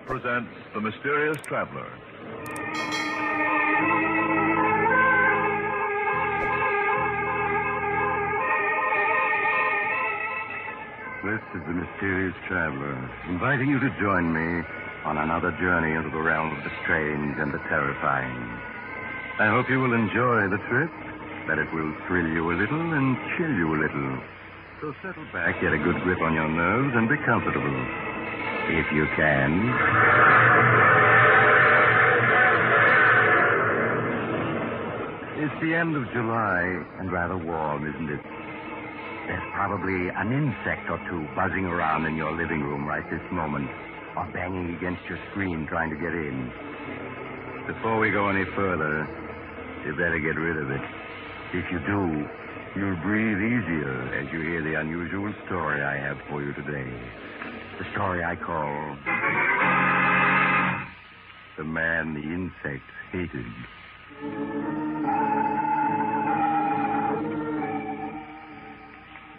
presents The Mysterious Traveler. This is The Mysterious Traveler, inviting you to join me on another journey into the realm of the strange and the terrifying. I hope you will enjoy the trip, that it will thrill you a little and chill you a little. So settle back, get a good grip on your nerves, and be comfortable. If you can. It's the end of July, and rather warm, isn't it? There's probably an insect or two buzzing around in your living room right this moment, or banging against your screen trying to get in. Before we go any further, you better get rid of it. If you do, you'll breathe easier as you hear the unusual story I have for you today. The story I call The Man the Insect Hated.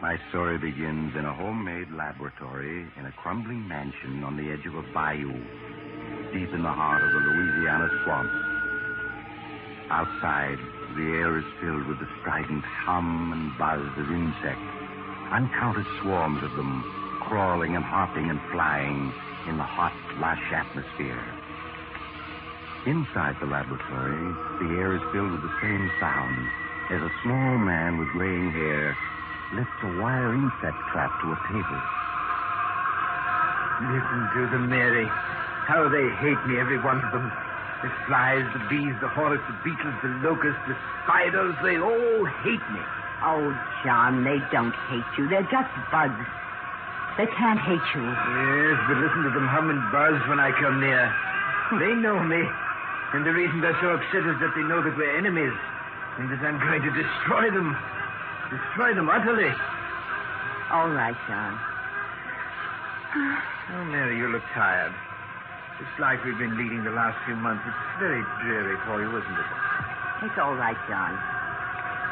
My story begins in a homemade laboratory in a crumbling mansion on the edge of a bayou, deep in the heart of the Louisiana swamps. Outside, the air is filled with the strident hum and buzz of insects, uncounted swarms of them, crawling and hopping and flying in the hot, lush atmosphere. Inside the laboratory, the air is filled with the same sound as a small man with graying hair lifts a wire insect trap to a table. Listen to them, Mary. How they hate me, every one of them. The flies, the bees, the hornets, the beetles, the locusts, the spiders, they all hate me. Oh, John, they don't hate you. They're just bugs. They can't hate you. Yes, but listen to them hum and buzz when I come near. They know me. And the reason they're so upset is that they know that we're enemies. And that I'm going to destroy them. Destroy them utterly. All right, John. Oh, Mary, you look tired. This life we've been leading the last few months, it's very dreary for you, isn't it? It's all right, John.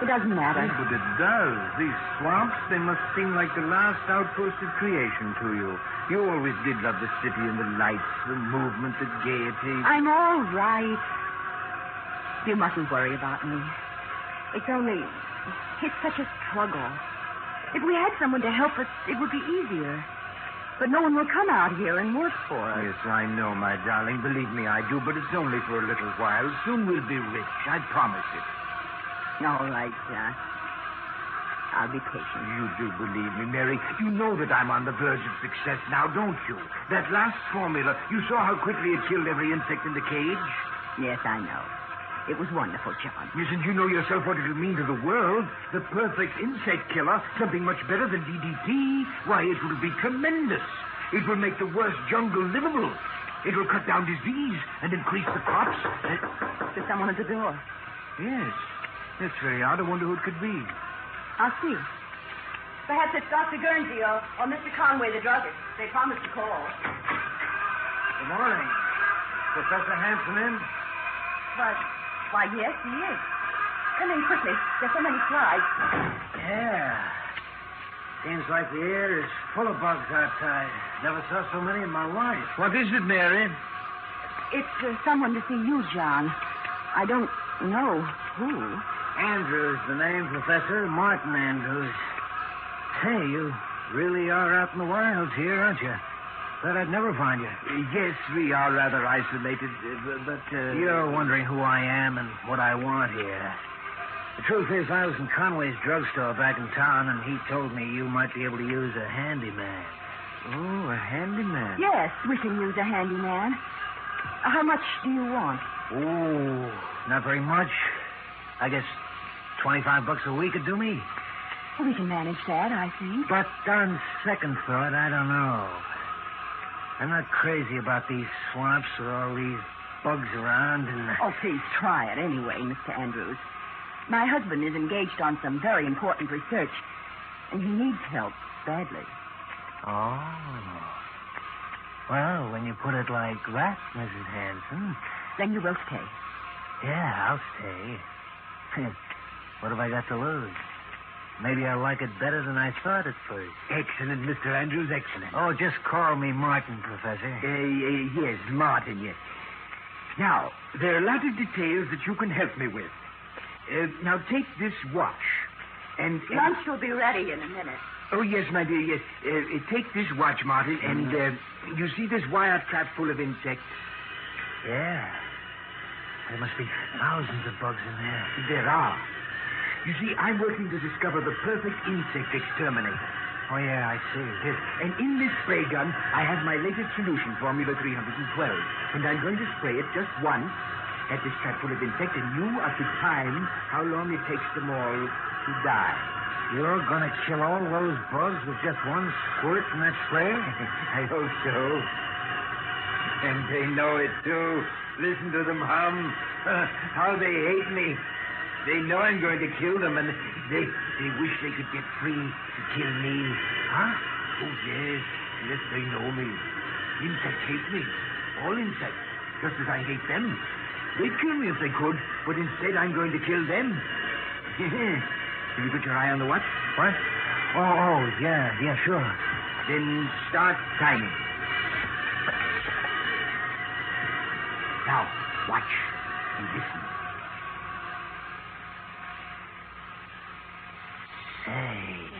It doesn't matter. Yes, but it does. These swamps, they must seem like the last outpost of creation to you. You always did love the city and the lights, the movement, the gaiety. I'm all right. You mustn't worry about me. It's such a struggle. If we had someone to help us, it would be easier. But no one will come out here and work for us. Yes, I know, my darling. Believe me, I do. But it's only for a little while. Soon we'll be rich. I promise it. All right, John. I'll be patient. You do believe me, Mary. You know that I'm on the verge of success now, don't you? That last formula, you saw how quickly it killed every insect in the cage? Yes, I know. It was wonderful, John. Yes, and you know yourself what it'll mean to the world. The perfect insect killer, something much better than DDT. Why, it will be tremendous. It will make the worst jungle livable. It will cut down disease and increase the crops. There's someone at the door. Yes. That's very odd. I wonder who it could be. I'll see. Perhaps it's Dr. Guernsey or Mr. Conway, the druggist. They promised to call. Good morning. Professor Hanson in? Why, yes, he is. Come in quickly. There's so many flies. Yeah. Seems like the air is full of bugs outside. Never saw so many in my life. What is it, Mary? It's someone to see you, John. I don't know who. Andrews, the name, Professor. Martin Andrews. Hey, you really are out in the wilds here, aren't you? Thought I'd never find you. Yes, we are rather isolated, but... You're wondering who I am and what I want here. The truth is, I was in Conway's drugstore back in town, and he told me you might be able to use a handyman. Oh, a handyman? Yes, we can use a handyman. How much do you want? Oh, not very much. I guess $25 a week would do me. We can manage that, I think. But on second thought, I don't know. I'm not crazy about these swamps with all these bugs around and... Oh, please try it anyway, Mr. Andrews. My husband is engaged on some very important research, and he needs help badly. Oh. Well, when you put it like that, Mrs. Hanson... Then you will stay. Yeah, I'll stay. What have I got to lose? Maybe I'll like it better than I thought at first. Excellent, Mr. Andrews, excellent. Oh, just call me Martin, Professor. Yes, Martin, yes. Now, there are a lot of details that you can help me with. Now, take this watch. And Lunch will be ready in a minute. Oh, yes, my dear, yes. Take this watch, Martin, and you see this wire trap full of insects? Yeah. There must be thousands of bugs in there. There are. You see, I'm working to discover the perfect insect exterminator. Oh, yeah, I see. Yes, and in this spray gun, I have my latest solution, Formula 312. And I'm going to spray it just once at this trap full of insects, and you are to time how long it takes them all to die. You're going to kill all those bugs with just one squirt from that spray? I hope so. And they know it, too. Listen to them hum. How they hate me. They know I'm going to kill them, and they wish they could get free to kill me. Huh? Oh, yes. Yes, they know me. Insects hate me. All insects. Just as I hate them. They'd kill me if they could, but instead I'm going to kill them. Have you put your eye on the watch? What? Oh, yeah, sure. Then start timing. Now, watch and listen. Say,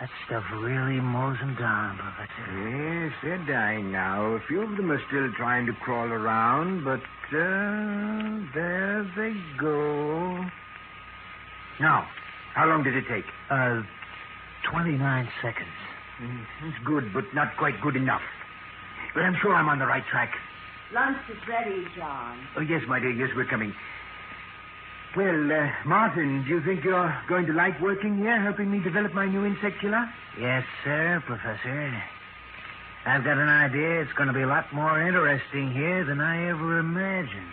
that stuff really mows them down, Professor. Yes, they're dying now. A few of them are still trying to crawl around, but there they go. Now, how long did it take? 29 seconds. It's good, but not quite good enough. But I'm sure I'm on the right track. Lunch is ready, John. Oh, yes, my dear, yes, we're coming. Well, Martin, do you think you're going to like working here, helping me develop my new insect killer? Yes, sir, Professor. I've got an idea it's going to be a lot more interesting here than I ever imagined.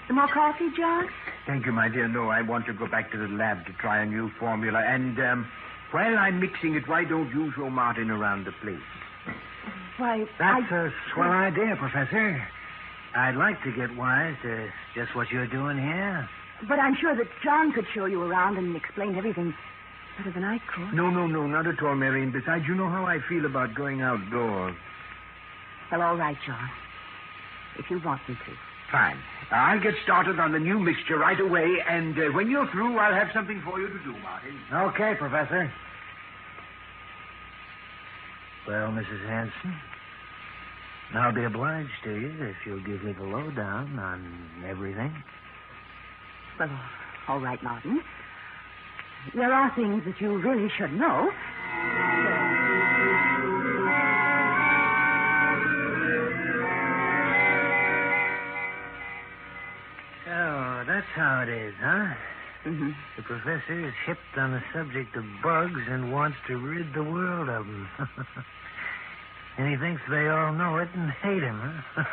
More coffee, John? Thank you, my dear. No, I want to go back to the lab to try a new formula. And while I'm mixing it, why don't you show Martin around the place? Why, That's a swell idea, Professor. I'd like to get wise to just what you're doing here. But I'm sure that John could show you around and explain everything better than I could. No, not at all, Mary. And besides, you know how I feel about going outdoors. Well, all right, John. If you want me to. Fine. I'll get started on the new mixture right away, and when you're through, I'll have something for you to do, Martin. Okay, Professor. Well, Mrs. Hanson, I'll be obliged to you if you'll give me the lowdown on everything. Well, all right, Martin. There are things that you really should know. Oh, that's how it is, huh? Mm-hmm. The professor is hipped on the subject of bugs and wants to rid the world of them. And he thinks they all know it and hate him, huh?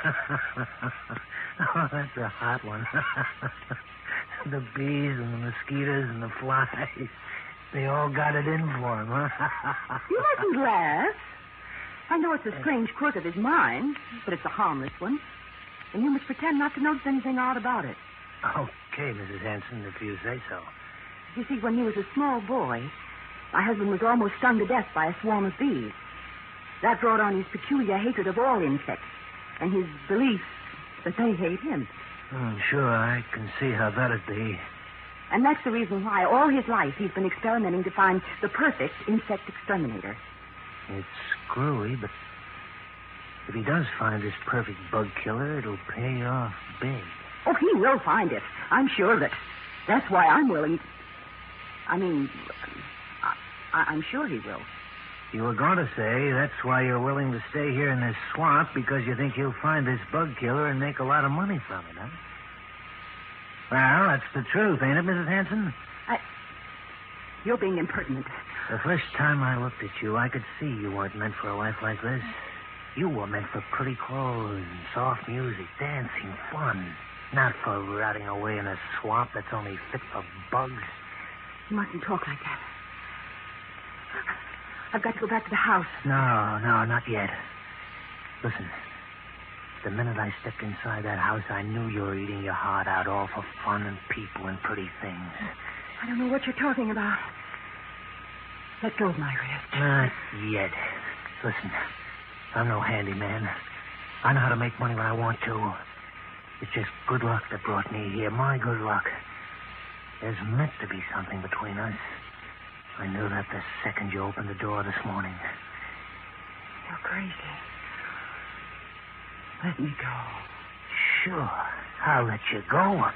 Oh, that's a hot one. The bees and the mosquitoes and the flies, they all got it in for him, huh? You mustn't laugh. I know it's a strange quirk of his mind, but it's a harmless one. And you must pretend not to notice anything odd about it. Okay, Mrs. Hanson, if you say so. You see, when he was a small boy, my husband was almost stung to death by a swarm of bees. That brought on his peculiar hatred of all insects and his belief that they hate him. Sure, I can see how that'd be. And that's the reason why all his life he's been experimenting to find the perfect insect exterminator. It's screwy, but if he does find this perfect bug killer, it'll pay off big. Oh, he will find it. I'm sure of it. That's why I'm willing. I'm sure he will. You were going to say that's why you're willing to stay here in this swamp, because you think he'll find this bug killer and make a lot of money from it, huh? Well, that's the truth, ain't it, Mrs. Hanson? You're being impertinent. The first time I looked at you, I could see you weren't meant for a life like this. You were meant for pretty clothes and soft music, dancing, fun. Not for rotting away in a swamp that's only fit for bugs. You mustn't talk like that. I've got to go back to the house. No, not yet. Listen, the minute I stepped inside that house, I knew you were eating your heart out all for fun and people and pretty things. I don't know what you're talking about. Let go of my wrist. Not yet. Listen, I'm no handyman. I know how to make money when I want to. It's just good luck that brought me here. My good luck. There's meant to be something between us. I knew that the second you opened the door this morning. You're crazy. Let me go. Sure. I'll let you go.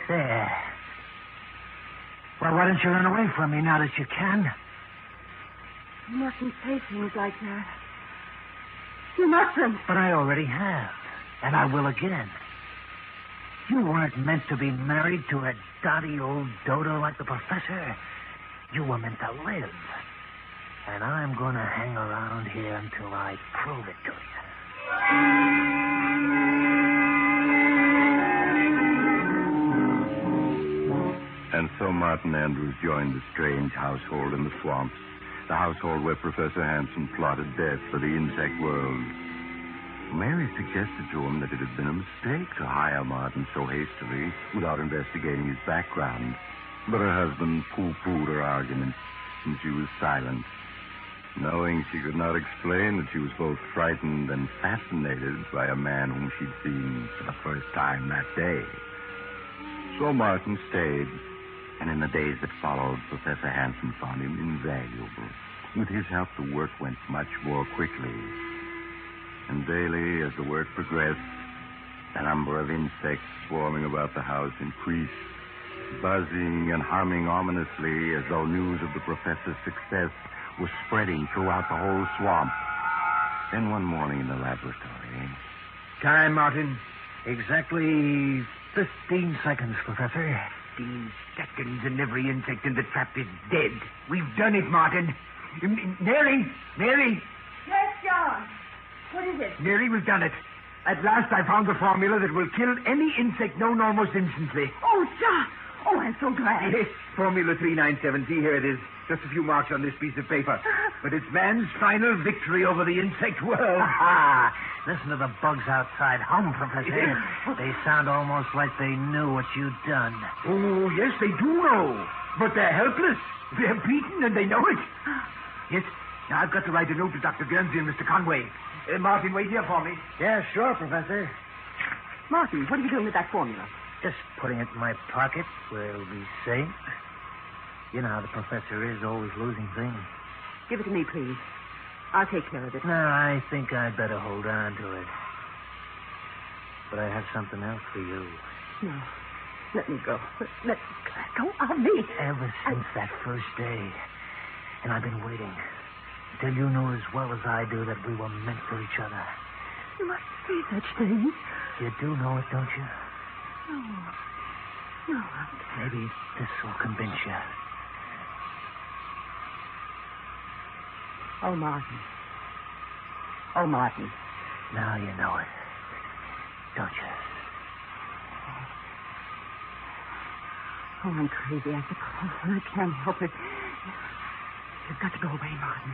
There. Well, why don't you run away from me now that you can? You mustn't say things like that. You mustn't. But I already have. And I will again. You weren't meant to be married to a dotty old dodo like the professor. You were meant to live. And I'm going to hang around here until I prove it to you. And so Martin Andrews joined the strange household in the swamps, the household where Professor Hanson plotted death for the insect world. Mary suggested to him that it had been a mistake to hire Martin so hastily without investigating his background. But her husband pooh-poohed her argument, and she was silent, knowing she could not explain that she was both frightened and fascinated by a man whom she'd seen for the first time that day. So Martin stayed, and in the days that followed, Professor Hanson found him invaluable. With his help, the work went much more quickly. And daily, as the work progressed, the number of insects swarming about the house increased, buzzing and humming ominously as though news of the professor's success was spreading throughout the whole swamp. Then one morning in the laboratory... Time, Martin. Exactly 15 seconds, Professor. 15 seconds and every insect in the trap is dead. We've done it, Martin. Mary! Yes, John. What is it? Mary, we've done it. At last I found the formula that will kill any insect known almost instantly. Oh, John. Oh, I'm so glad. Yes, Formula 397. See, here it is. Just a few marks on this piece of paper. But it's man's final victory over the insect world. Ha! Listen to the bugs outside hum, Professor. They sound almost like they knew what you'd done. Oh, yes, they do know. But they're helpless. They're beaten and they know it. Yes. Now, I've got to write a note to Dr. Guernsey and Mr. Conway. Martin, wait here for me. Yeah, sure, Professor. Martin, what are you doing with that formula? Just putting it in my pocket where it'll be safe. You know how the professor is, always losing things. Give it to me, please. I'll take care of it. No, I think I'd better hold on to it. But I have something else for you. No. Let me go. Let go of me. Ever since that first day. And I've been waiting. Till you knew as well as I do that we were meant for each other. You mustn't say such things. You do know it, don't you? No. Maybe this will convince you. Oh, Martin. Now you know it. Don't you? Oh, I'm crazy, I suppose. I can't help it. You've got to go away, Martin.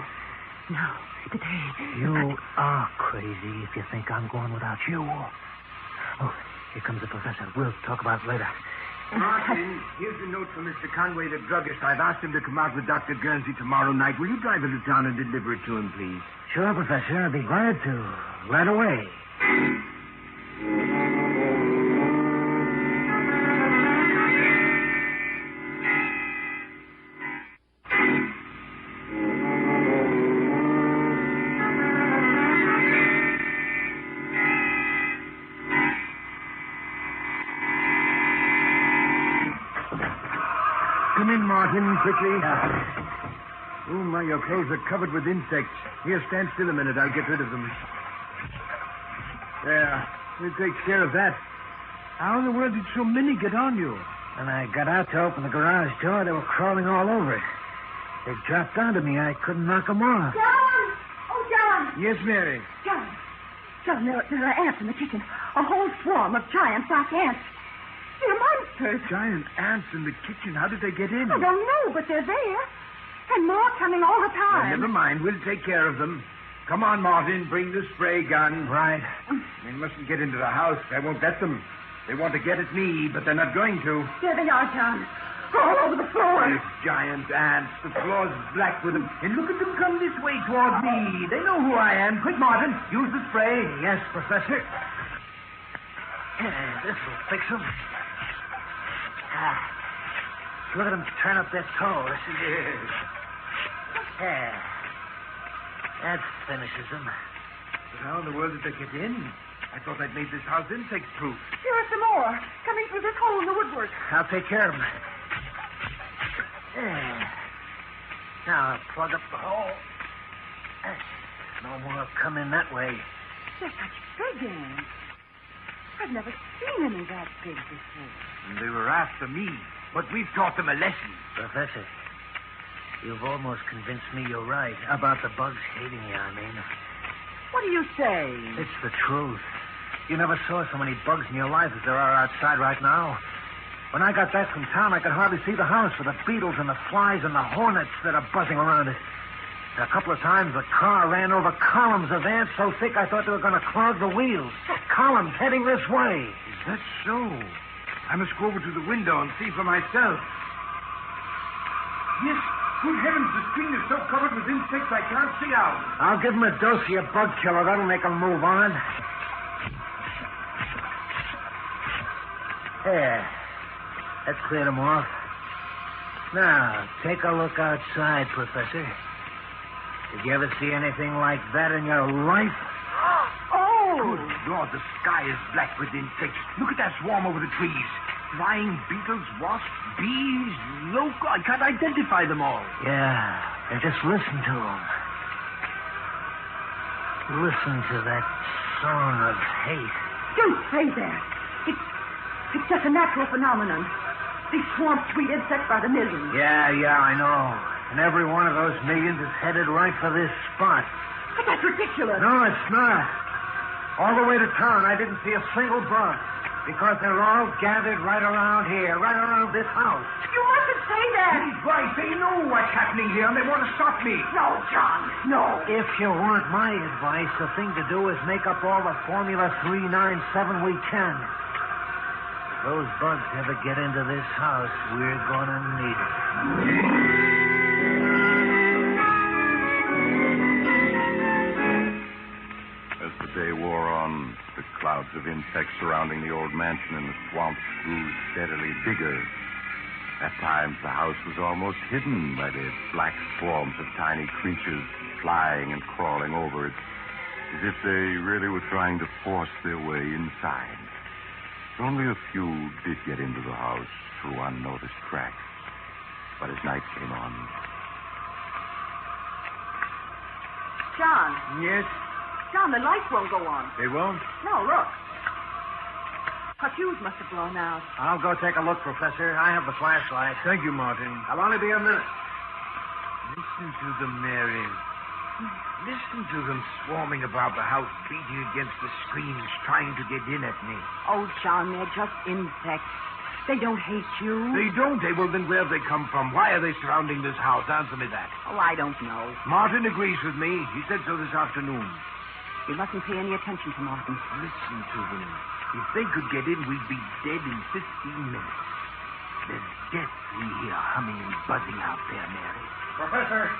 Now, today. You are crazy if you think I'm going without you. Oh, here comes the professor. We'll talk about it later. Martin, here's a note from Mr. Conway, the druggist. I've asked him to come out with Dr. Guernsey tomorrow night. Will you drive into town and deliver it to him, please? Sure, Professor. I'll be glad to. Right away. Come in, Martin, quickly. Oh, my, your clothes are covered with insects. Here, stand still a minute. I'll get rid of them. There. It takes care of that. How in the world did so many get on you? When I got out to open the garage door, they were crawling all over it. They dropped onto me. I couldn't knock them off. John! Oh, John! Yes, Mary. John, John, there are ants in the kitchen. A whole swarm of giant black ants. They're monsters. Giant ants in the kitchen. How did they get in? I don't know, but they're there. And more coming all the time. Never mind. We'll take care of them. Come on, Martin. Bring the spray gun. Right. They mustn't get into the house. I won't let them. They want to get at me, but they're not going to. There they are, John. All over the floor. These giant ants. The floor's black with them. And look at them come this way toward me. They know who I am. Quick, Martin. Use the spray. Yes, Professor. This will fix them. Look at them turn up their toes. Yeah. That finishes them. But how in the world did they get in? I thought I'd made this house insect-proof. Here are some more. Coming through this hole in the woodwork. I'll take care of them. Yeah. Now I'll plug up the hole. No more come in that way. They're such big ants. I've never seen any that big before. And they were after me, but we've taught them a lesson. Professor, you've almost convinced me you're right about the bugs hating you, I mean. What do you say? It's the truth. You never saw so many bugs in your life as there are outside right now. When I got back from town, I could hardly see the house for the beetles and the flies and the hornets that are buzzing around it. A couple of times the car ran over columns of ants so thick I thought they were going to clog the wheels. Columns heading this way. Is that so? I must go over to the window and see for myself. Yes, good heavens, the screen is so covered with insects I can't see out. I'll give them a dose of your bug killer. That'll make them move on. There. That cleared them off. Now, take a look outside, Professor. Did you ever see anything like that in your life? Oh! Good Lord, the sky is black with insects. Look at that swarm over the trees. Flying beetles, wasps, bees, loco. I can't identify them all. Yeah, and just listen to them. Listen to that song of hate. Don't say that. It's just a natural phenomenon. These swarms treat insects by the millions. Yeah, I know. And every one of those millions is headed right for this spot. But that's ridiculous. No, it's not. All the way to town, I didn't see a single bug. Because they're all gathered right around here, right around this house. You mustn't say that. He's right. They know what's happening here, and they want to stop me. No, John, no. If you want my advice, the thing to do is make up all the Formula 397 we can. If those bugs ever get into this house, we're going to need it. As the day wore on, the clouds of insects surrounding the old mansion and the swamps grew steadily bigger. At times, the house was almost hidden by the black swarms of tiny creatures flying and crawling over it, as if they really were trying to force their way inside. Only a few did get into the house through unnoticed cracks. But as night came on... John. Yes? John, the lights won't go on. They won't? No, look. Our fuse must have blown out. I'll go take a look, Professor. I have the flashlight. Thank you, Martin. I'll only be a minute. Listen to them, Mary. Listen to them swarming about the house, beating against the screens, trying to get in at me. Oh, John, they're just insects. They don't hate you. They don't? Well, then where have they come from? Why are they surrounding this house? Answer me that. Oh, I don't know. Martin agrees with me. He said so this afternoon. You mustn't pay any attention to Martin. Listen to them. If they could get in, we'd be dead in 15 minutes. There's death we hear humming and buzzing out there, Mary. Professor.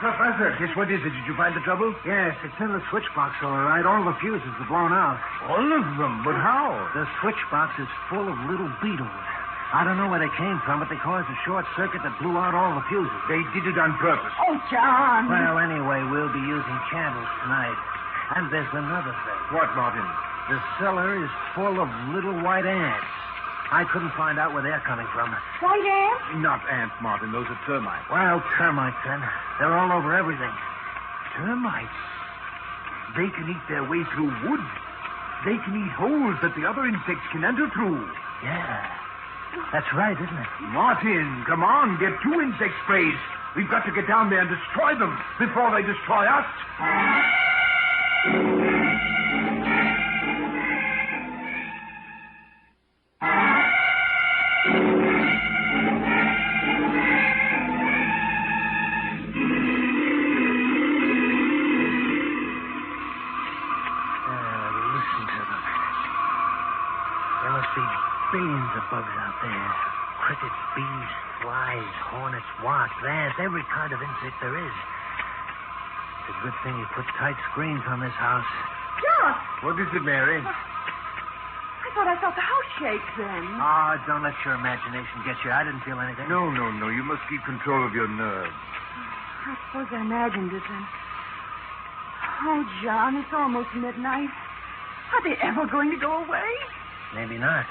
Professor. Yes, what is it? Did you find the trouble? Yes, it's in the switch box, all right. All the fuses are blown out. All of them? But how? The switch box is full of little beetles. I don't know where they came from, but they caused a short circuit that blew out all the fuses. They did it on purpose. Oh, John. Well, anyway, we'll be using candles tonight. And there's another thing. What, Martin? The cellar is full of little white ants. I couldn't find out where they're coming from. White ants? Not ants, Martin. Those are termites. Well, termites, then. They're all over everything. Termites? They can eat their way through wood. They can eat holes that the other insects can enter through. Yeah. That's right, isn't it? Martin, come on. Get 2 insect sprays. We've got to get down there and destroy them before they destroy us. billions of bugs out there. Crickets, bees, flies, hornets, wasps, ants, every kind of insect there is. It's a good thing you put tight screens on this house. John! What is it, Mary? I thought I felt the house shake then. Oh, don't let your imagination get you. I didn't feel anything. No. You must keep control of your nerves. I suppose I imagined it then. Oh, John, it's almost midnight. Are they ever going to go away? Maybe not.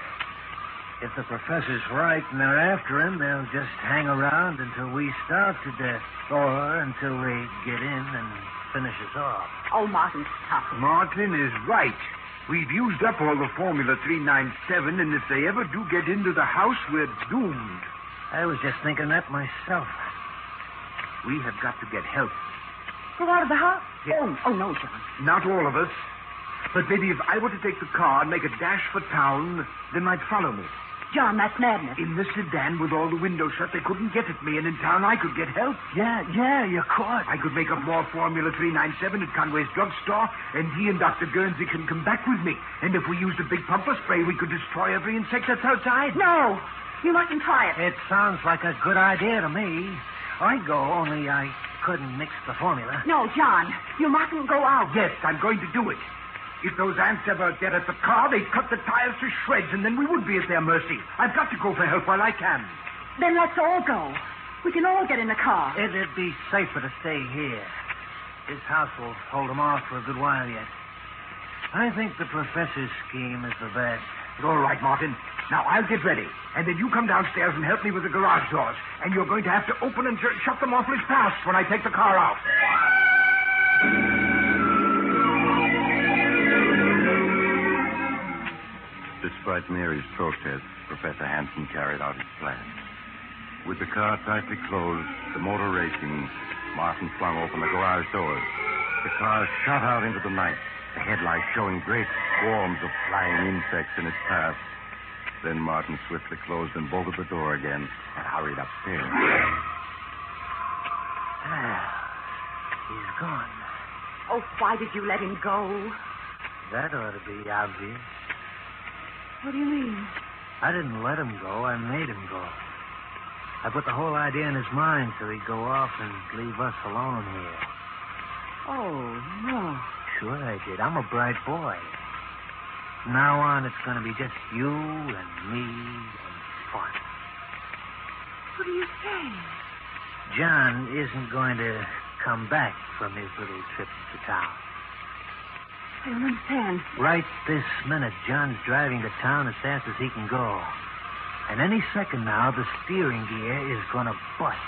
If the professor's right and they're after him, they'll just hang around until we starve to death. Or until they get in and finish us off. Oh, Martin, stop it. Martin is right. We've used up all the Formula 397, and if they ever do get into the house, we're doomed. I was just thinking that myself. We have got to get help. Go out of the house? Yes. Oh, no, John. Not all of us. But maybe if I were to take the car and make a dash for town, they might follow me. John, that's madness. In the sedan with all the windows shut, they couldn't get at me, and in town I could get help. Yeah, you could. I could make up more Formula 397 at Conway's drugstore, and he and Dr. Guernsey can come back with me. And if we used a big pumper spray, we could destroy every insect that's outside. No, you mustn't try it. It sounds like a good idea to me. I'd go, only I couldn't mix the formula. No, John, you mustn't go out. Yes, I'm going to do it. If those ants ever get at the car, they'd cut the tires to shreds, and then we would be at their mercy. I've got to go for help while I can. Then let's all go. We can all get in the car. It'd be safer to stay here. This house will hold them off for a good while yet. I think the professor's scheme is the best. All right, Martin. Now, I'll get ready. And then you come downstairs and help me with the garage doors. And you're going to have to open and shut them awfully fast when I take the car out. Despite Mary's protest, Professor Hanson carried out his plan. With the car tightly closed, the motor racing, Martin flung open the garage doors. The car shot out into the night, the headlights showing great swarms of flying insects in its path. Then Martin swiftly closed and bolted the door again and hurried upstairs. He's gone. Oh, why did you let him go? That ought to be obvious. What do you mean? I didn't let him go. I made him go. I put the whole idea in his mind so he'd go off and leave us alone here. Oh, no. Sure I did. I'm a bright boy. From now on, it's going to be just you and me and fun. What do you say? John isn't going to come back from his little trip to town. I don't understand. Right this minute, John's driving to town as fast as he can go. And any second now, the steering gear is going to bust.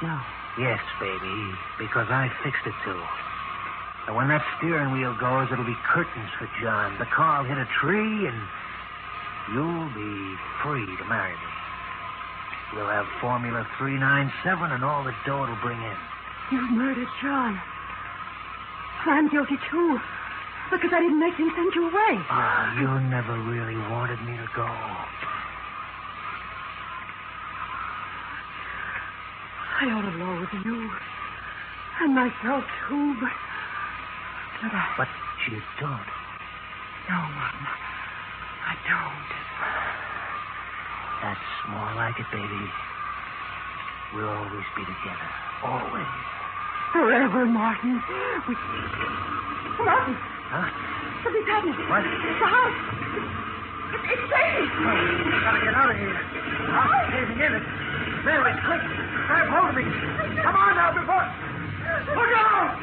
No. Yes, baby, because I fixed it to. And when that steering wheel goes, it'll be curtains for John. The car will hit a tree, and you'll be free to marry me. We'll have Formula 397 and all the dough it'll bring in. You murdered John. I'm guilty, too, because I didn't make him send you away. Ah, you never really wanted me to go. I ought to loathe you. And myself, too, but I... But you don't. No, Martin. I don't. That's more like it, baby. We'll always be together. Always. Forever, Martin. Martin! Huh? Something's happening. What? The house. It's shaking. We gotta get out of here. I'm caving in it. Mary, quick. Grab hold of me. Come on now, before... Look out!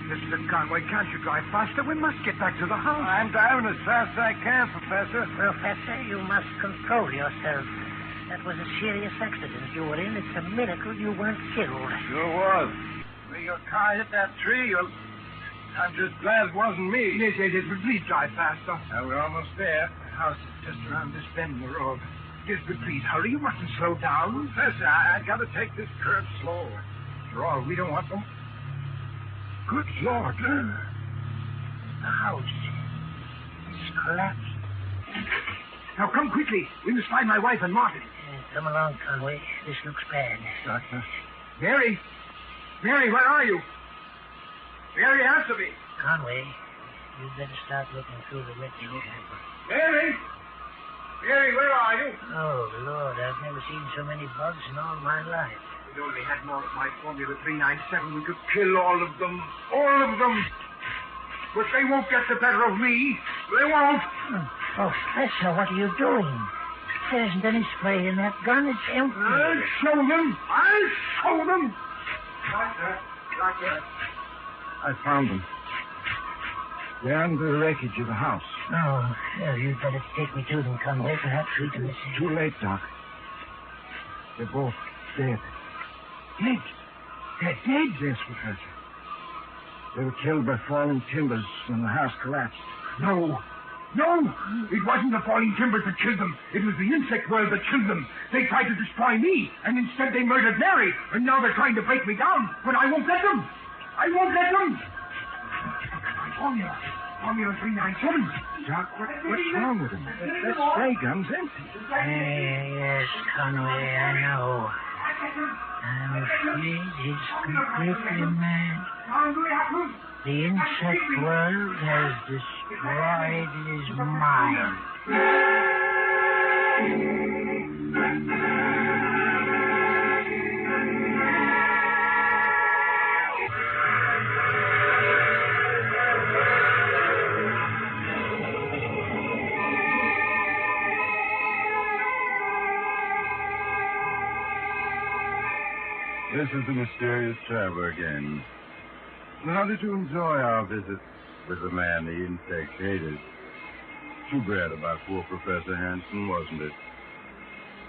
Mr. Conway, can't you drive faster? We must get back to the house. I'm driving as fast as I can, Professor. Professor, you must control yourself. That was a serious accident you were in. It's a miracle you weren't killed. Sure was. When your car hit that tree, I'm just glad it wasn't me. Yes, but please drive faster. We're almost there. The house is just around this bend in the road. Yes, but please hurry. You mustn't slow down. Professor, I got to take this curve slow. After all, we don't want them. Good Lord. The house. It's collapsed. Now come quickly. We must find my wife and Martin. Come along, Conway. This looks bad. Doctor. Mary? Mary, where are you? Mary, answer me. Conway, you'd better start looking through the wreckage. Mary? Mary, where are you? Oh, Lord, I've never seen so many bugs in all my life. If we only had more of my Formula 397, we could kill all of them. All of them. But they won't get the better of me. They won't. Oh, Professor, what are you doing? There isn't any spray in that gun. It's empty. I'll show them. I'll show them. Doctor. I found them. They're under the wreckage of the house. Oh, well, you'd better take me to them, Conway. Perhaps we can assist. Too late, Doc. They're both dead. Dead? They're dead? Yes, Professor. They were killed by falling timbers when the house collapsed. No. It wasn't the falling timbers that killed them. It was the insect world that killed them. They tried to destroy me, and instead they murdered Mary. And now they're trying to break me down, but I won't let them. I won't let them. Formula 397. Doc, what's wrong with him? That spray gun's empty. Yes, Conway, I know. I'm afraid he's completely mad. The insect world has destroyed his mind. This is the mysterious traveler again. How did you enjoy our visit with the man the insect hated? Too bad about poor Professor Hanson, wasn't it?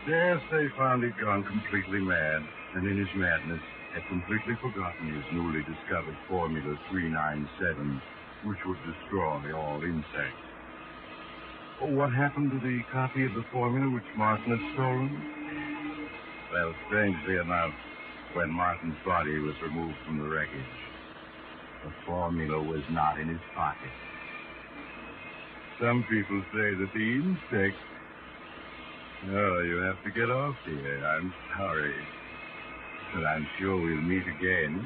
Yes, they found he'd gone completely mad, and in his madness had completely forgotten his newly discovered Formula 397, which would destroy all insects. Oh, what happened to the copy of the formula which Martin had stolen? Well, strangely enough, when Martin's body was removed from the wreckage, the formula was not in his pocket. Some people say that the insect... Oh, you have to get off here. I'm sorry. But I'm sure we'll meet again.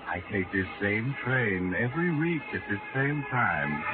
I take this same train every week at this same time.